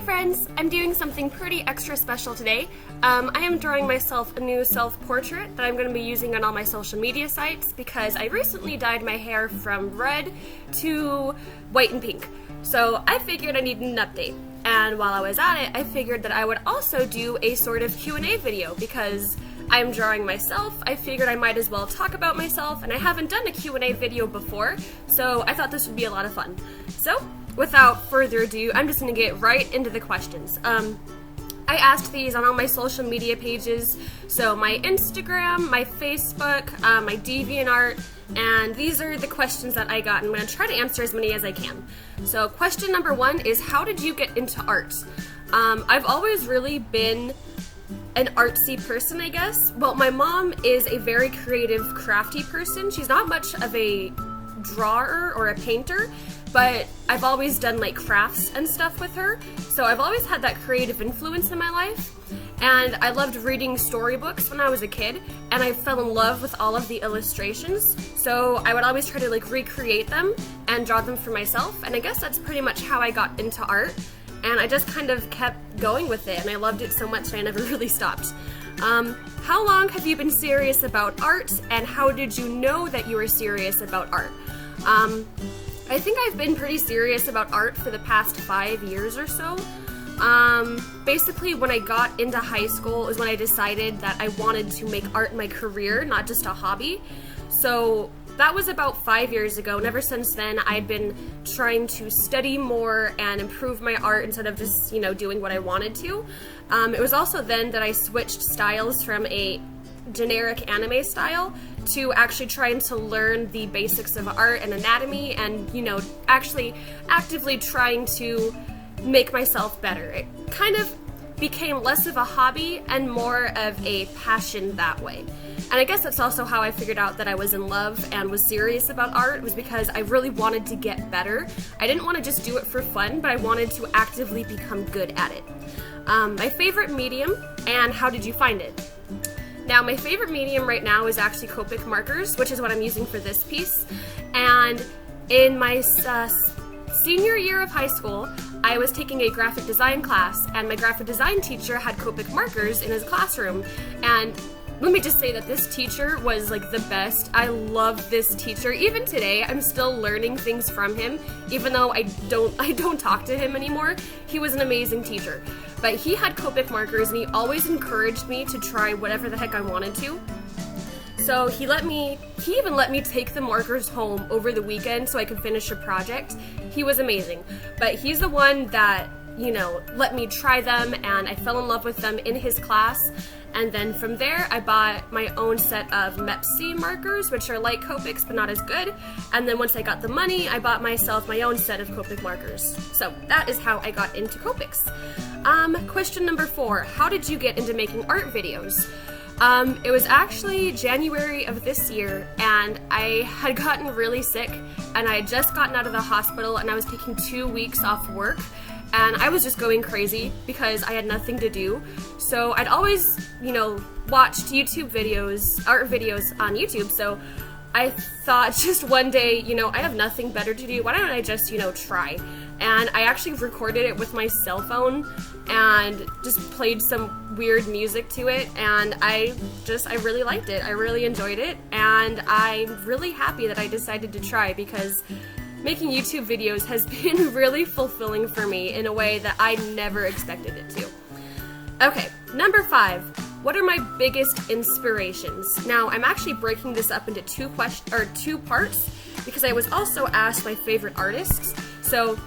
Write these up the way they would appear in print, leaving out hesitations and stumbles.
friends! I'm doing something pretty extra special today. I am drawing myself a new self-portrait that I'm going to be using on all my social media sites because I recently dyed my hair from red to white and pink. So I figured I needed an update. And while I was at it, I figured that I would also do a sort of Q&A video because I'm drawing myself. I figured I might as well talk about myself, and I haven't done a Q&A video before, so I thought this would be a lot of fun. So, without further ado, I'm just going to get right into the questions. I asked these on all my social media pages, so my Instagram, my Facebook, my DeviantArt, and these are the questions that I got, and I'm going to try to answer as many as I can. So question number 1 is, how did you get into art? I've always really been an artsy person, I guess. Well, my mom is a very creative, crafty person. She's not much of a drawer or a painter, but I've always done like crafts and stuff with her, so I've always had that creative influence in my life. And I loved reading storybooks when I was a kid, and I fell in love with all of the illustrations, so I would always try to like recreate them and draw them for myself, and I guess that's pretty much how I got into art, and I just kind of kept going with it, and I loved it so much I never really stopped. How long have you been serious about art, and how did you know that you were serious about art? I think I've been pretty serious about art for the past 5 years or so. Basically when I got into high school is when I decided that I wanted to make art my career, not just a hobby. So that was about 5 years ago, and ever since then I'd been trying to study more and improve my art instead of just, doing what I wanted to. It was also then that I switched styles from a generic anime style to actually trying to learn the basics of art and anatomy and, actually actively trying to make myself better. It kind of became less of a hobby and more of a passion that way. And I guess that's also how I figured out that I was in love and was serious about art, was because I really wanted to get better. I didn't want to just do it for fun, but I wanted to actively become good at it. My favorite medium, and how did you find it? Now, my favorite medium right now is actually Copic markers, which is what I'm using for this piece. And in my senior year of high school, I was taking a graphic design class, and my graphic design teacher had Copic markers in his classroom. And let me just say that this teacher was like the best. I love this teacher. Even today, I'm still learning things from him, even though I don't talk to him anymore. He was an amazing teacher. But he had Copic markers, and he always encouraged me to try whatever the heck I wanted to. So he even let me take the markers home over the weekend so I could finish a project. He was amazing. But he's the one that, let me try them, and I fell in love with them in his class. And then from there, I bought my own set of Mepsi markers, which are like Copics, but not as good. And then once I got the money, I bought myself my own set of Copic markers. So that is how I got into Copics. Question number 4, how did you get into making art videos? It was actually January of this year, and I had gotten really sick, and I had just gotten out of the hospital, and I was taking 2 weeks off work, and I was just going crazy because I had nothing to do. So I'd always, watched YouTube videos, art videos on YouTube, so I thought just one day, I have nothing better to do, why don't I just, try? And I actually recorded it with my cell phone and just played some weird music to it, and I really liked it. I really enjoyed it, and I'm really happy that I decided to try, because making YouTube videos has been really fulfilling for me in a way that I never expected it to. Okay, number 5. What are my biggest inspirations? Now, I'm actually breaking this up into two parts because I was also asked my favorite artists. So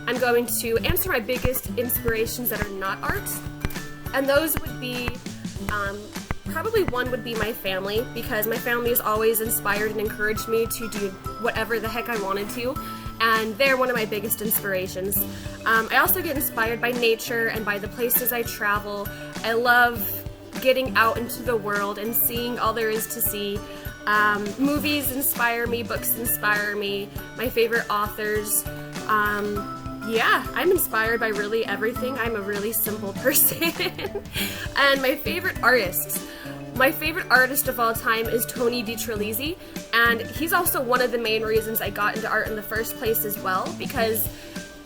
I'm going to answer my biggest inspirations that are not art, and those would be, probably one would be my family, because my family has always inspired and encouraged me to do whatever the heck I wanted to, and they're one of my biggest inspirations. I also get inspired by nature and by the places I travel. I love getting out into the world and seeing all there is to see. Movies inspire me, books inspire me, my favorite authors. Yeah, I'm inspired by really everything. I'm a really simple person. And my favorite artists. My favorite artist of all time is Tony DiTerlizzi, and he's also one of the main reasons I got into art in the first place as well, because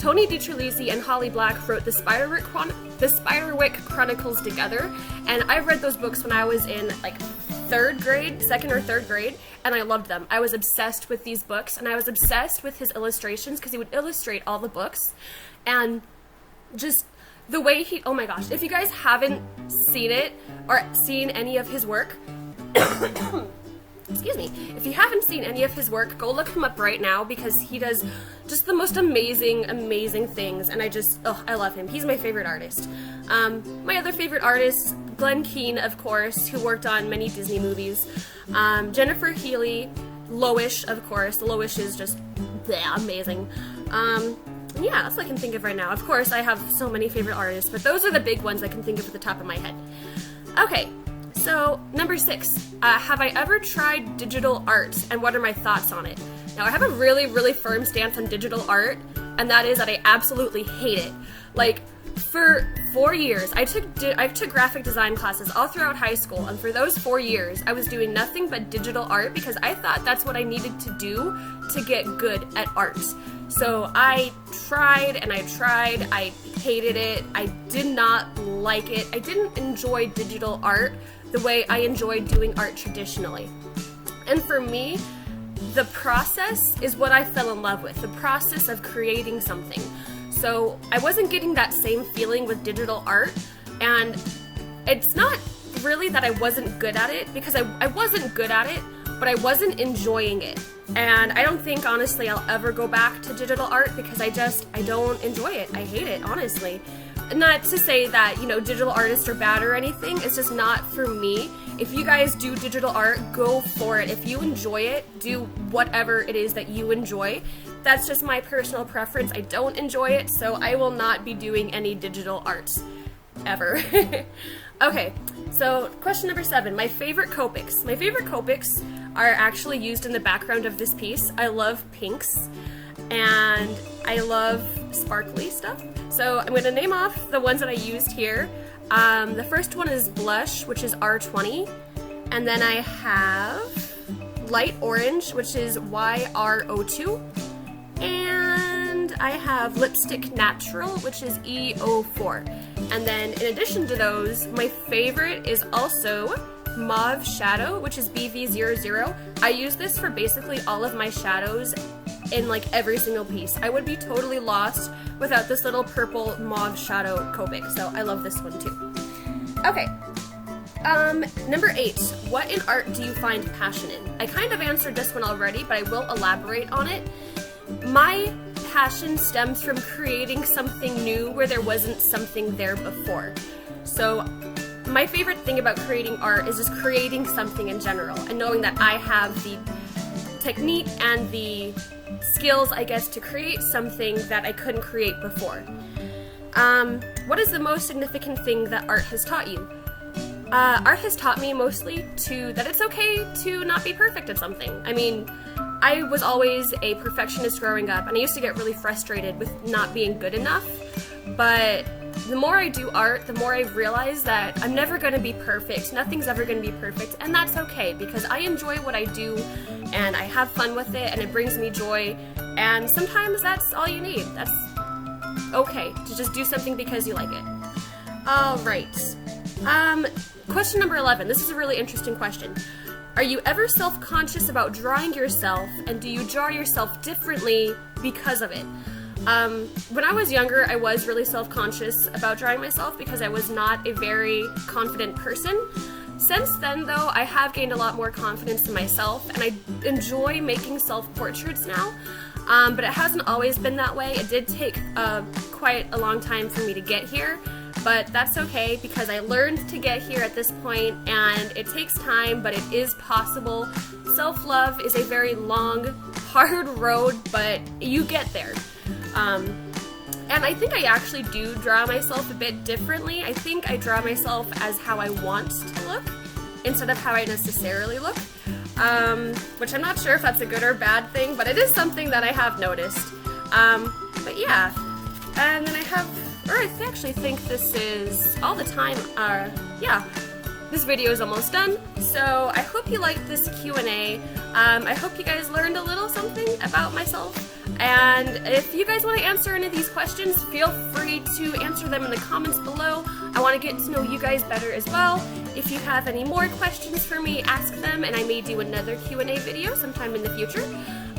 Tony DiCerlisi and Holly Black wrote the Spiderwick Chronicles together, and I read those books when I was in like second or third grade, and I loved them. I was obsessed with these books, and I was obsessed with his illustrations because he would illustrate all the books, and just the way he, oh my gosh, if you guys haven't seen it or seen any of his work, excuse me, if you haven't seen any of his work, go look him up right now because he does just the most amazing things, and I love him. He's my favorite artist. My other favorite artists, Glenn Keane, of course, who worked on many Disney movies, Jennifer Healy, Loish, of course. Loish is just amazing. Yeah, that's what I can think of right now. Of course, I have so many favorite artists, but those are the big ones I can think of at the top of my head. Okay, so number 6, have I ever tried digital art, and what are my thoughts on it? Now, I have a really firm stance on digital art, and that is that I absolutely hate it. Like, for 4 years, I took graphic design classes all throughout high school, and for those 4 years, I was doing nothing but digital art because I thought that's what I needed to do to get good at art. So I tried and I tried, I hated it, I did not like it, I didn't enjoy digital art the way I enjoyed doing art traditionally. And for me, the process is what I fell in love with, the process of creating something. So I wasn't getting that same feeling with digital art, and it's not really that I wasn't good at it, because I wasn't good at it, but I wasn't enjoying it. And I don't think, honestly, I'll ever go back to digital art because I don't enjoy it. I hate it, honestly. Not to say that, digital artists are bad or anything, it's just not for me. If you guys do digital art, go for it. If you enjoy it, do whatever it is that you enjoy. That's just my personal preference. I don't enjoy it, so I will not be doing any digital art ever. Okay, so question number 7, my favorite Copics. My favorite Copics are actually used in the background of this piece. I love pinks, and I love sparkly stuff. So I'm going to name off the ones that I used here. The first one is Blush, which is R20, and then I have Light Orange, which is YRO2, and I have Lipstick Natural, which is EO4. And then in addition to those, my favorite is also Mauve Shadow, which is BV00. I use this for basically all of my shadows in like every single piece. I would be totally lost without this little purple mauve shadow Copic, so I love this one too. Okay, number 8, what in art do you find passion in? I kind of answered this one already, but I will elaborate on it. My passion stems from creating something new where there wasn't something there before. So my favorite thing about creating art is just creating something in general and knowing that I have the technique and the skills, I guess, to create something that I couldn't create before. What is the most significant thing that art has taught you? Art has taught me mostly that it's okay to not be perfect at something. I mean, I was always a perfectionist growing up, and I used to get really frustrated with not being good enough, but the more I do art, the more I realize that I'm never going to be perfect, nothing's ever going to be perfect, and that's okay, because I enjoy what I do, and I have fun with it, and it brings me joy, and sometimes that's all you need. That's okay, to just do something because you like it. Alright, question number 11, this is a really interesting question. Are you ever self-conscious about drawing yourself, and do you draw yourself differently because of it? When I was younger, I was really self-conscious about drawing myself because I was not a very confident person. Since then, though, I have gained a lot more confidence in myself, and I enjoy making self-portraits now, but it hasn't always been that way. It did take quite a long time for me to get here, but that's okay because I learned to get here at this point, and it takes time, but it is possible. Self-love is a very long, hard road, but you get there. And I think I actually do draw myself a bit differently. I think I draw myself as how I want to look instead of how I necessarily look, which I'm not sure if that's a good or bad thing, but it is something that I have noticed. But yeah, and then I actually think this is all the time. Yeah, this video is almost done, so I hope you liked this Q&A. I hope you guys learned a little something about myself. And if you guys want to answer any of these questions, feel free to answer them in the comments below. I want to get to know you guys better as well. If you have any more questions for me, ask them, and I may do another Q&A video sometime in the future.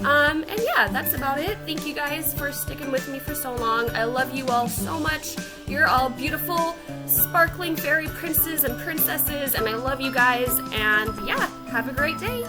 And yeah, that's about it. Thank you guys for sticking with me for so long. I love you all so much. You're all beautiful, sparkling fairy princes and princesses, and I love you guys. And yeah, have a great day.